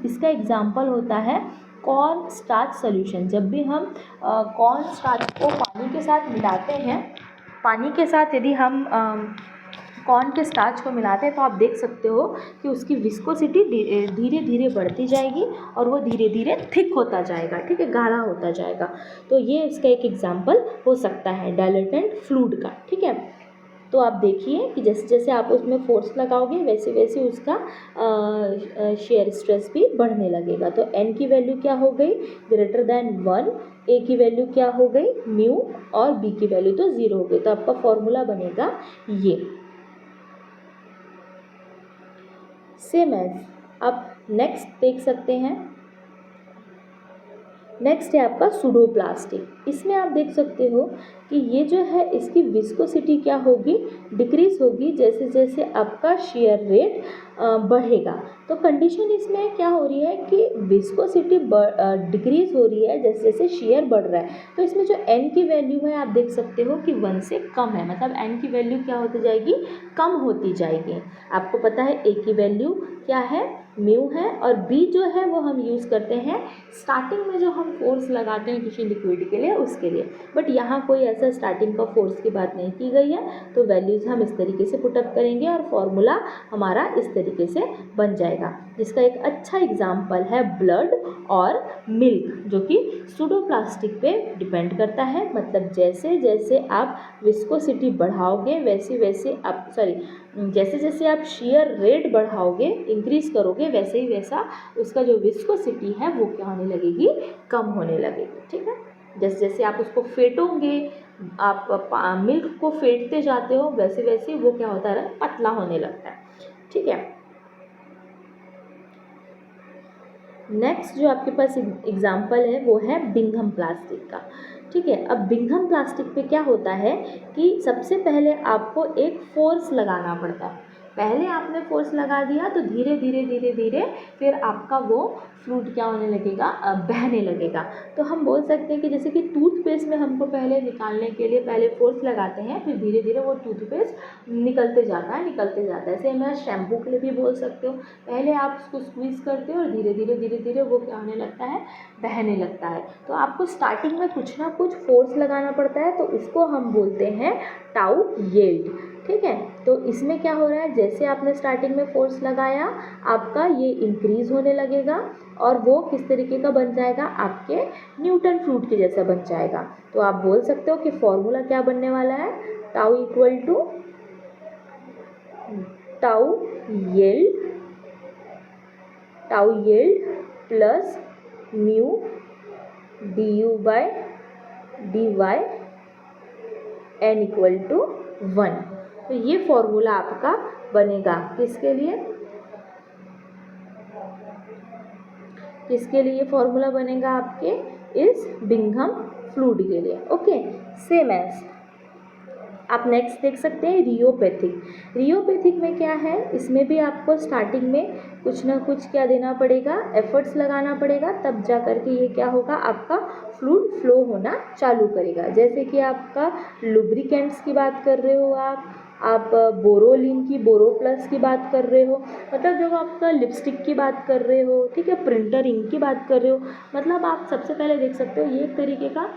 इसका एग्जाम्पल होता है कॉर्न स्टार्च सोल्यूशन। जब भी हम कॉर्न स्टार्च को पानी के साथ मिलाते हैं, पानी के साथ यदि हम कॉर्न के स्टार्च को मिलाते हैं तो आप देख सकते हो कि उसकी विस्कोसिटी धीरे धीरे बढ़ती जाएगी और वो धीरे धीरे थिक होता जाएगा, ठीक है, गाढ़ा होता जाएगा। तो ये इसका एक एग्जाम्पल हो सकता है डायलेटेंट फ्लूइड का, ठीक है। तो आप देखिए कि जैसे जैसे आप उसमें फोर्स लगाओगे वैसे वैसे उसका शेयर स्ट्रेस भी बढ़ने लगेगा। तो n की वैल्यू क्या हो गई, ग्रेटर देन 1, a की वैल्यू क्या हो गई म्यू, और b की वैल्यू तो 0 हो गई। तो आपका फॉर्मूला बनेगा ये। सेम एज आप नेक्स्ट देख सकते हैं, नेक्स्ट है आपका सूडोप्लास्टिक। इसमें आप देख सकते हो कि ये जो है इसकी विस्कोसिटी क्या होगी, डिक्रीज होगी जैसे जैसे आपका शेयर रेट बढ़ेगा। तो कंडीशन इसमें क्या हो रही है कि विस्कोसिटी डिक्रीज हो रही है जैसे जैसे शेयर बढ़ रहा है। तो इसमें जो n की वैल्यू है आप देख सकते हो कि 1 से कम है, मतलब n की वैल्यू क्या होती जाएगी, कम होती जाएगी। आपको पता है a की वैल्यू क्या है, म्यू है, और b जो है वो हम यूज़ करते हैं स्टार्टिंग में जो हम फोर्स लगाते हैं किसी लिक्विड के लिए उसके लिए। बट यहाँ कोई ऐसा स्टार्टिंग का फोर्स की बात नहीं की गई है। तो वैल्यूज़ हम इस तरीके से पुटअप करेंगे और फॉर्मूला हमारा इस तरीके से बन जाएगा, जिसका एक अच्छा एग्जाम्पल है ब्लड और मिल्क, जो कि सूडोप्लास्टिक पे डिपेंड करता है। मतलब जैसे जैसे आप विस्कोसिटी बढ़ाओगे वैसे वैसे आप जैसे जैसे आप शेयर रेट बढ़ाओगे, इंक्रीज करोगे, वैसे ही वैसा उसका जो विस्कोसिटी है वो क्या होने लगेगी, कम होने लगेगी। ठीक है, जैसे जैसे आप उसको फेंटोगे, आप मिल्क को फेंटते जाते हो, वैसे वैसे वो क्या होता है, पतला होने लगता है। ठीक है, नेक्स्ट जो आपके पास एग्जाम्पल है वो है बिंघम प्लास्टिक का। ठीक है, अब बिंघम प्लास्टिक पे क्या होता है कि सबसे पहले आपको एक फोर्स लगाना पड़ता है। पहले आपने फोर्स लगा दिया तो धीरे धीरे धीरे धीरे फिर आपका वो फ्लूइड क्या होने लगेगा, बहने लगेगा। तो हम बोल सकते हैं कि जैसे कि टूथपेस्ट में हमको पहले निकालने के लिए पहले फोर्स लगाते हैं, फिर धीरे धीरे वो टूथपेस्ट निकलते जाता है। ऐसे मैं शैम्पू के लिए भी बोल सकते हो, पहले आप उसको स्क्वीज़ करते हो और धीरे धीरे वो क्या होने लगता है, बहने लगता है। तो आपको स्टार्टिंग में कुछ ना कुछ फोर्स लगाना पड़ता है, तो उसको हम बोलते हैं टाउ येल्ड। ठीक है, तो इसमें क्या हो रहा है, जैसे आपने स्टार्टिंग में फोर्स लगाया आपका ये इंक्रीज होने लगेगा और वो किस तरीके का बन जाएगा, आपके न्यूटन फ्लूइड के जैसा बन जाएगा। तो आप बोल सकते हो कि फॉर्मूला क्या बनने वाला है, tau equal to tau yield plus mu du by dy n equal to 1। तो ये फॉर्मूला आपका बनेगा किसके लिए, किसके लिए फॉर्मूला बनेगा, आपके इस बिंघम फ्लूइड के लिए। ओके, सेम एज आप नेक्स्ट देख सकते हैं रियोपैथिक में क्या है, इसमें भी आपको स्टार्टिंग में कुछ ना कुछ क्या देना पड़ेगा, एफर्ट्स लगाना पड़ेगा, तब जा करके ये क्या होगा, आपका फ्लूइड फ्लो होना चालू करेगा। जैसे कि आपका लुब्रिकेंट्स की बात कर रहे हो, आप बोरोलिन की बोरोप्लस की बात कर रहे हो, मतलब जब आपका लिपस्टिक की बात कर रहे हो, ठीक है, प्रिंटर इंक की बात कर रहे हो, मतलब आप सबसे पहले देख सकते हो ये एक तरीके का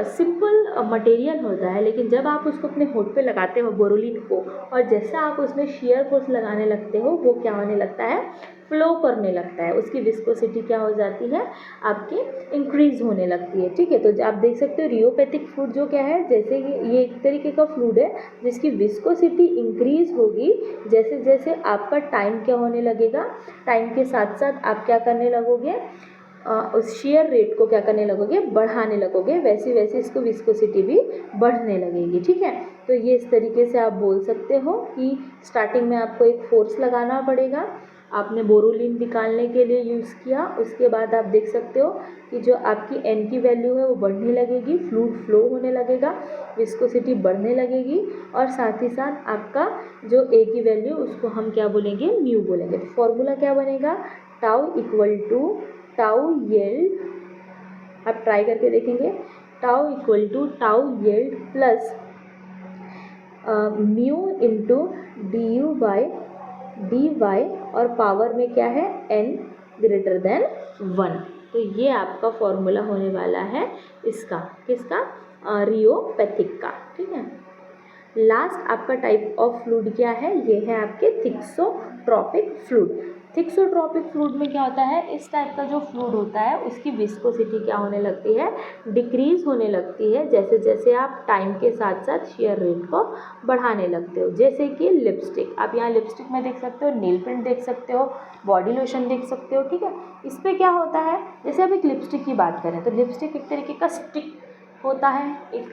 सिंपल मटेरियल होता है, लेकिन जब आप उसको अपने होठ पे लगाते हो बोरोलिन को, और जैसे आप उसमें शेयर फोर्स लगाने लगते हो, वो क्या होने लगता है, फ्लो करने लगता है, उसकी विस्कोसिटी क्या हो जाती है, आपकी इंक्रीज होने लगती है। ठीक है, तो आप देख सकते हो रियोपैथिक फ्लूइड जो क्या है, जैसे ये एक तरीके का फ्लूइड है जिसकी विस्कोसिटी इंक्रीज होगी जैसे जैसे आपका टाइम क्या होने लगेगा, टाइम के साथ साथ आप क्या करने लगोगे, उस शेयर रेट को क्या करने लगोगे, बढ़ाने लगोगे, वैसे वैसे इसको विस्कोसिटी भी बढ़ने लगेगी। ठीक है, तो ये इस तरीके से आप बोल सकते हो कि स्टार्टिंग में आपको एक फोर्स लगाना पड़ेगा, आपने बोरोलिन निकालने के लिए यूज़ किया, उसके बाद आप देख सकते हो कि जो आपकी n की वैल्यू है वो बढ़ने लगेगी, फ्लूइड फ्लो होने लगेगा, विस्कोसिटी बढ़ने लगेगी, और साथ ही साथ आपका जो a की वैल्यू उसको हम क्या बोलेंगे, म्यू बोलेंगे। तो फॉर्मूला क्या बनेगा, tau equal to tau yield, आप ट्राई करके देखेंगे, tau equal to tau yield plus mu into D U by D Y, और पावर में क्या है, n ग्रेटर देन 1। तो ये आपका फॉर्मूला होने वाला है इसका, किसका, रियोपैथिक का। ठीक है, लास्ट आपका टाइप ऑफ फ्लूइड क्या है, ये है आपके थिक्सोट्रॉपिक फ्लूइड। थिक्सोट्रॉपिक फ्लूइड में क्या होता है, इस टाइप का जो फ्लूइड होता है उसकी विस्कोसिटी क्या होने लगती है, डिक्रीज होने लगती है जैसे जैसे आप टाइम के साथ साथ शेयर रेट को बढ़ाने लगते हो। जैसे कि लिपस्टिक, आप यहाँ लिपस्टिक में देख सकते हो, नेल पेंट देख सकते हो, बॉडी लोशन देख सकते हो, ठीक है। इस पर क्या होता है, जैसे अब एक लिपस्टिक की बात करें तो लिपस्टिक एक तरीके का स्टिक होता है, एक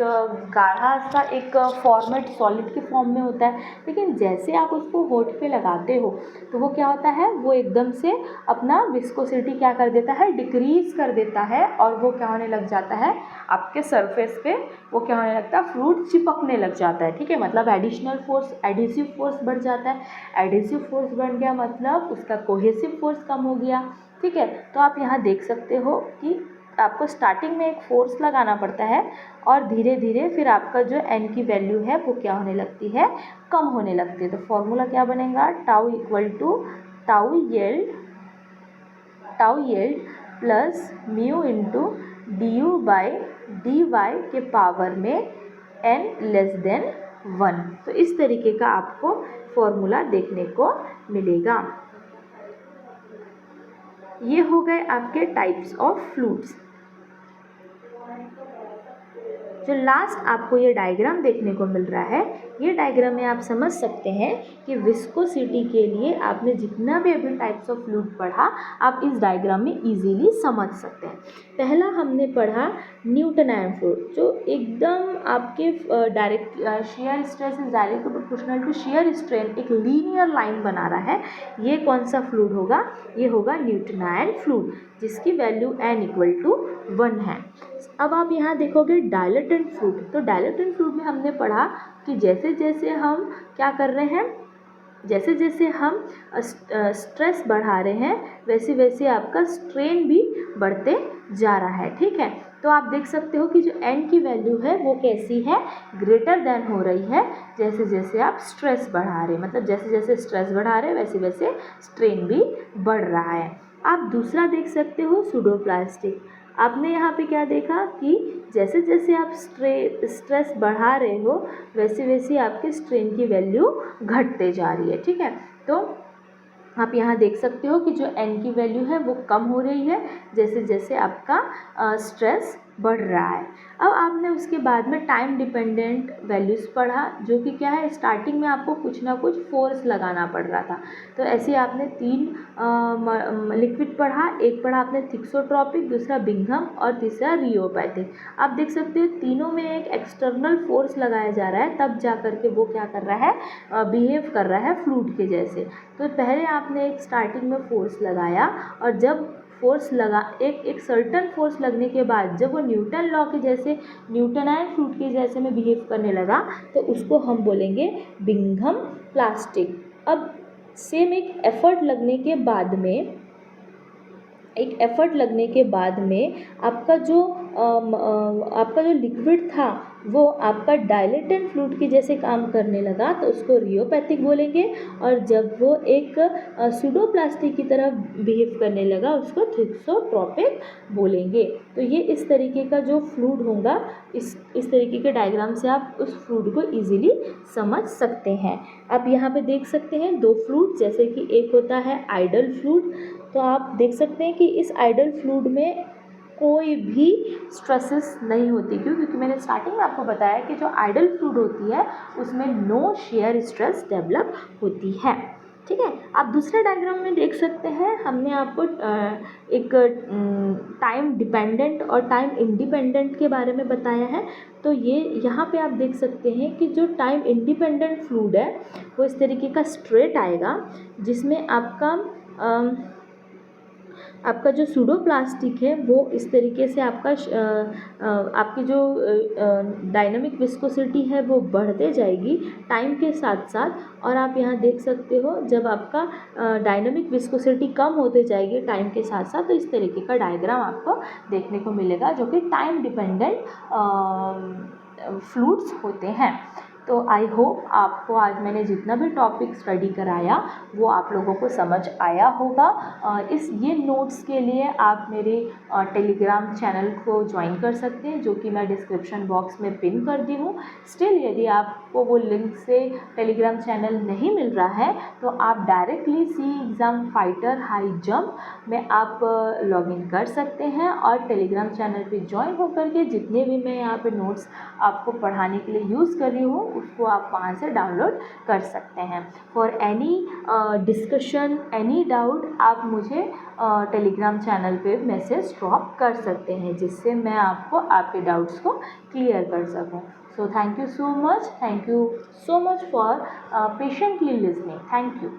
गाढ़ा सा एक फॉर्मेट सॉलिड के फॉर्म में होता है, लेकिन जैसे आप उसको होठ पे लगाते हो तो वो क्या होता है, वो एकदम से अपना विस्कोसिटी क्या कर देता है, डिक्रीज कर देता है, और वो क्या होने लग जाता है, आपके सरफेस पे वो क्या होने लगता है, फ्लूइड चिपकने लग जाता है, ठीक है। मतलब एडिशनल फोर्स, एडिसिव फोर्स बढ़ जाता है। एडिसिव फोर्स बढ़ गया मतलब उसका कोहेसिव फोर्स कम हो गया, ठीक है। तो आप यहाँ देख सकते हो कि आपको स्टार्टिंग में एक फोर्स लगाना पड़ता है और धीरे धीरे फिर आपका जो एन की वैल्यू है वो क्या होने लगती है, कम होने लगती है। तो फॉर्मूला क्या बनेगा, tau equal to tau yield plus mu into D U by D Y के पावर में एन लेस देन 1। तो इस तरीके का आपको फॉर्मूला देखने को मिलेगा। ये हो गए आपके टाइप्स ऑफ फ्लूइड्स। जो लास्ट आपको ये डायग्राम देखने को मिल रहा है, ये डायग्राम में आप समझ सकते हैं कि विस्कोसिटी के लिए आपने जितना भी अभी टाइप्स ऑफ फ्लूइड पढ़ा आप इस डायग्राम में इजीली समझ सकते हैं। पहला हमने पढ़ा न्यूटनायन फ्लूइड, जो एकदम आपके direct shear stress is directly proportional to shear strain, एक लीनियर लाइन बना रहा है। ये कौन सा फ्लूइड होगा, ये होगा न्यूटनायन फ्लूइड, जिसकी वैल्यू n इक्वल टू 1 है। अब आप यहाँ देखोगे डायलेटेंट फ्लूइड, तो डायलेटेंट फ्लूइड में हमने पढ़ा कि जैसे जैसे हम क्या कर रहे हैं, जैसे जैसे हम स्ट्रेस बढ़ा रहे हैं वैसे वैसे आपका स्ट्रेन भी बढ़ते जा रहा है, ठीक है। तो आप देख सकते हो कि जो n की वैल्यू है वो कैसी है, ग्रेटर देन हो रही है जैसे जैसे आप स्ट्रेस बढ़ा रहे हैं, मतलब जैसे जैसे स्ट्रेस बढ़ा रहे हैं वैसे वैसे स्ट्रेन भी बढ़ रहा है। आप दूसरा देख सकते हो सूडोप्लास्टिक। आपने यहाँ पे क्या देखा कि जैसे जैसे आप स्ट्रेस बढ़ा रहे हो वैसे वैसे आपके स्ट्रेन की वैल्यू घटते जा रही है, ठीक है। तो आप यहाँ देख सकते हो कि जो n की वैल्यू है वो कम हो रही है जैसे जैसे आपका स्ट्रेस बढ़ रहा है। अब आपने उसके बाद में टाइम डिपेंडेंट वैल्यूज़ पढ़ा, जो कि क्या है, स्टार्टिंग में आपको कुछ ना कुछ फोर्स लगाना पड़ रहा था। तो ऐसे आपने 3 लिक्विड पढ़ा, एक पढ़ा आपने थिक्सोट्रॉपिक, दूसरा बिंघम और तीसरा रियोपैथिक। आप देख सकते हो तीनों में एक एक्सटर्नल फोर्स लगाया जा रहा है, तब जा कर के वो क्या कर रहा है, बिहेव कर रहा है फ्लूइड के जैसे। तो पहले आपने एक स्टार्टिंग में फोर्स लगाया और जब फोर्स लगा, एक सर्टन फोर्स लगने के बाद जब वो न्यूटन लॉ के जैसे, न्यूटनायन फ्लूइड के जैसे में बिहेव करने लगा तो उसको हम बोलेंगे बिंघम प्लास्टिक। अब सेम एक एफर्ट लगने के बाद में, आपका जो लिक्विड था वो आपका डायलेटेंट फ्लूइड के जैसे काम करने लगा तो उसको रियोपैथिक बोलेंगे, और जब वो एक सूडोप्लास्टिक की तरह बिहेव करने लगा उसको थिक्सोट्रॉपिक बोलेंगे। तो ये इस तरीके का जो फ्लूइड होगा, इस तरीके के डायग्राम से आप उस फ्लूइड को इजीली समझ सकते हैं। आप यहाँ पे देख सकते हैं 2 फ्लूइड, जैसे कि एक होता है आइडल फ्लूइड। तो आप देख सकते हैं कि इस आइडल फ्लूइड में कोई भी स्ट्रेसेस नहीं होती, क्योंकि मैंने स्टार्टिंग में आपको बताया कि जो आइडल फ्लूइड होती है उसमें नो शेयर स्ट्रेस डेवलप होती है, ठीक है। आप दूसरे डायग्राम में देख सकते हैं, हमने आपको एक टाइम डिपेंडेंट और टाइम इंडिपेंडेंट के बारे में बताया है। तो ये यहाँ पे आप देख सकते हैं कि जो टाइम इंडिपेंडेंट फ्लूइड है वो इस तरीके का स्ट्रेट आएगा, जिसमें आपका जो सूडोप्लास्टिक है वो इस तरीके से आपकी जो डायनामिक विस्कोसिटी है वो बढ़ते जाएगी टाइम के साथ साथ। और आप यहाँ देख सकते हो जब आपका डायनामिक विस्कोसिटी कम होते जाएगी टाइम के साथ साथ, तो इस तरीके का डायग्राम आपको देखने को मिलेगा जो कि टाइम डिपेंडेंट फ्लूइड्स होते हैं। तो आई होप आपको आज मैंने जितना भी टॉपिक स्टडी कराया वो आप लोगों को समझ आया होगा। इस ये नोट्स के लिए आप मेरे टेलीग्राम चैनल को ज्वाइन कर सकते हैं, जो कि मैं डिस्क्रिप्शन बॉक्स में पिन कर दी हूँ। स्टिल यदि आपको वो लिंक से टेलीग्राम चैनल नहीं मिल रहा है तो आप directly see exam fighter high jump में आप लॉगिन कर सकते हैं और टेलीग्राम चैनल पे ज्वाइन होकर के जितने भी मैं यहाँ पे नोट्स आपको पढ़ाने के लिए यूज़ कर रही हूँ उसको आप वहाँ से डाउनलोड कर सकते हैं। For any discussion, any doubt, आप मुझे टेलीग्राम चैनल पे मैसेज ड्रॉप कर सकते हैं, जिससे मैं आपको आपके डाउट्स को क्लियर कर सकूँ। So thank you so much. Thank you so much for patiently listening. Thank you.